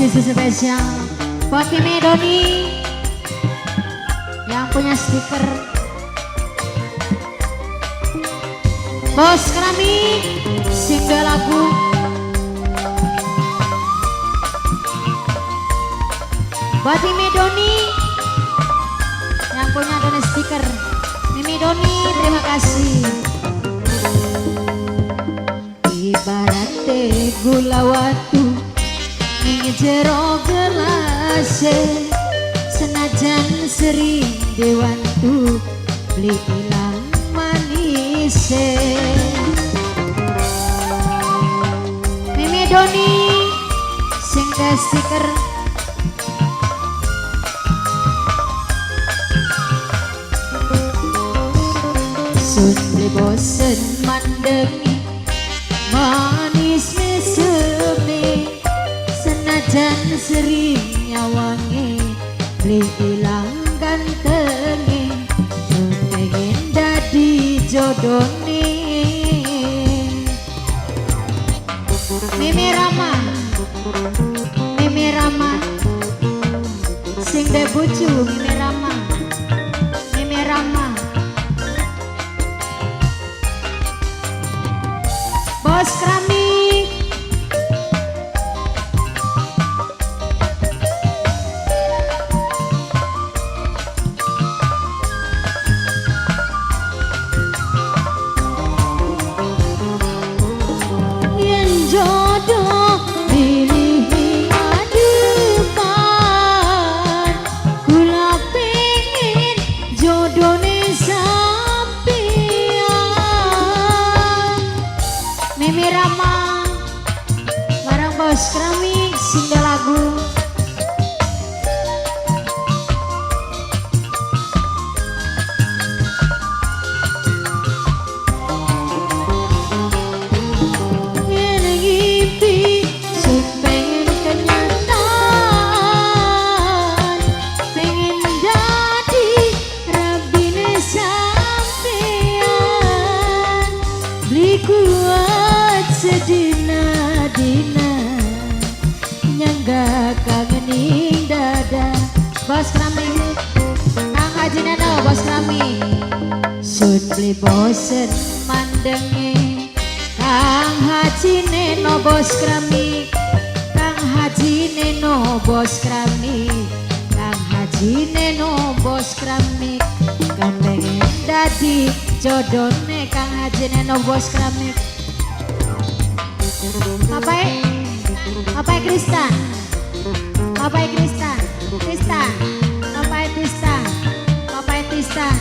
khusus spesial buat Mimi Doni yang punya stiker. Bos Keramik single lagu. Buat Mimi Doni yang punya Doni stiker. Mimi Doni terima kasih. Ibarat teh gula watu ning jero gelase, senajan sering dewantu beli ilang manise. Mimi Doni sing da stiker. Sun beli bosen mandengi manis meseme, senajan sering nyawange beli ilang gantenge, pengen dadi jodone. Mimi Rama, Mimi Rama sing de bucu. Mimi Rama, Mimi Rama. Bos Keramik yen jodoh pilih adepan, kula pengen jodohne sampean. Mimi Rama bareng Bos Keramik single lagu. Yen ngimpi sun pengen kenyataan, pengen jadi rabine sampean, beli kuat sedina-dina nyangga kangening dada. Bos Keramik Kang Haji Neno. Bos Keramik sun beli bosen mandenge Kang Haji Neno. Bos Keramik Kang Haji Neno. Bos Keramik Kang Haji Neno. Bos Keramik kan pengen dadi jodone Kang Haji Neno. Bos Keramik Papai Kristan, Papai Kristan, Kristan, Papai Tistan, Papai Tistan,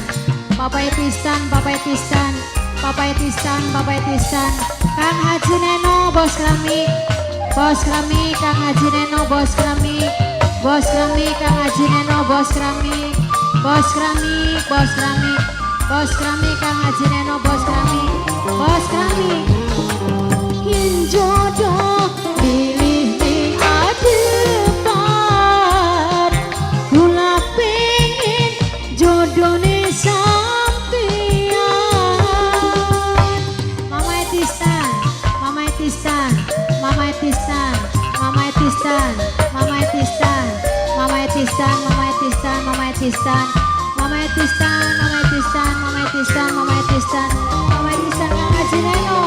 Papai Tistan, Papai Tistan, Papai Tistan, Papai Tistan. Kang Haji Neno. Bos Keramik, Bos Keramik Kang Haji Neno. Bos Keramik, Bos Keramik Kang Haji Neno. Bos Keramik, Bos Keramik, Bos Keramik, Bos Keramik Kang Haji Neno. Bos Keramik, Bos Keramik. Yen jodoh pilih ning adepan, kula pengen jodohne sampean. Mama Etistan, Mama Etistan, Mama Etistan, Mama Etistan, Mama Etistan, Mama Etistan, Mama Etistan, Mama Etistan, Mama Etistan, Mama Etistan, Mama Etistan, Mama Etistan, Mama Etistan Kang Haji Neno.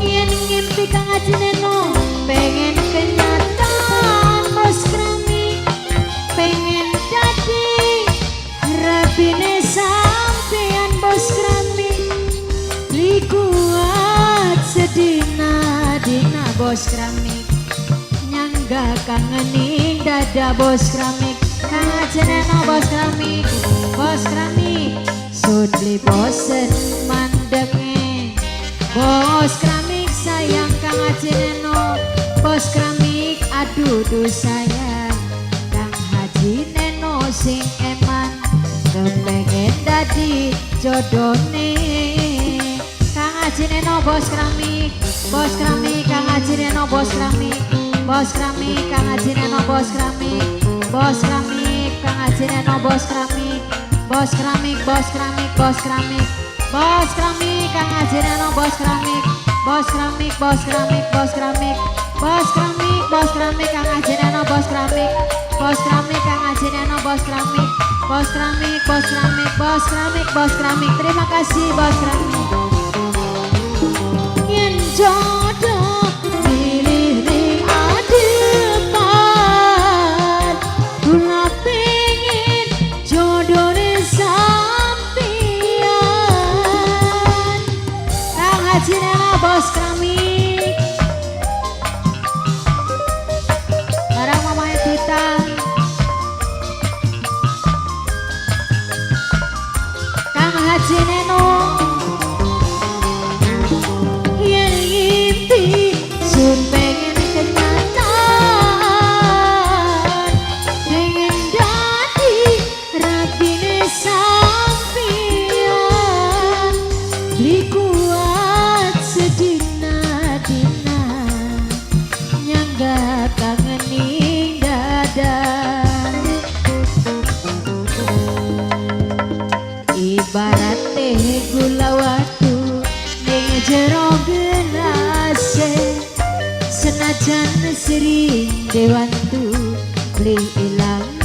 Yen ngimpi Kang Haji Neno pengen kenyataan. Bos Keramik pengen jadi rabine sampean. Bos Keramik beli kuat sedina-dina. Bos Keramik nyangga kangening dada. Bos Keramik Kang Haji Neno. Bos Keramik, Bos Keramik sun beli bosen mandenge. Bos Keramik sayang Kang Haji Neno. Bos Keramik aduh sayang Kang Haji Neno sing eman, kepengen dadi jodone Kang Haji Neno. Bos Keramik, Bos Keramik Kang Haji Neno. Bos Keramik, Bos Keramik Kang Haji Neno. Bos Keramik, Bos Keramik Kang Haji Neno. Bos Keramik, Bos Keramik, Bos Keramik, Bos Keramik, Bos Keramik Kang Haji Neno. Bos Keramik, Bos Keramik, Bos Keramik, Bos Keramik, Bos Keramik bos keramik kang ajeneno bos keramik kang ajeneno bos keramik bos keramik bos keramik bos keramik bos keramik terima kasih bos keramik yen jodoh pilih ning adepan kula pengin jodohne sampeyan kang ajeneno bos keramik barang mama Edita kang Haji Neno yen ngimpi sun pengen kenyataan pengen dadi rapine sampeyan beli kuat sedina-dina nyangga kangening dada ibarat teh gula watu ning jero gelase senajan sering dewantu beli ilang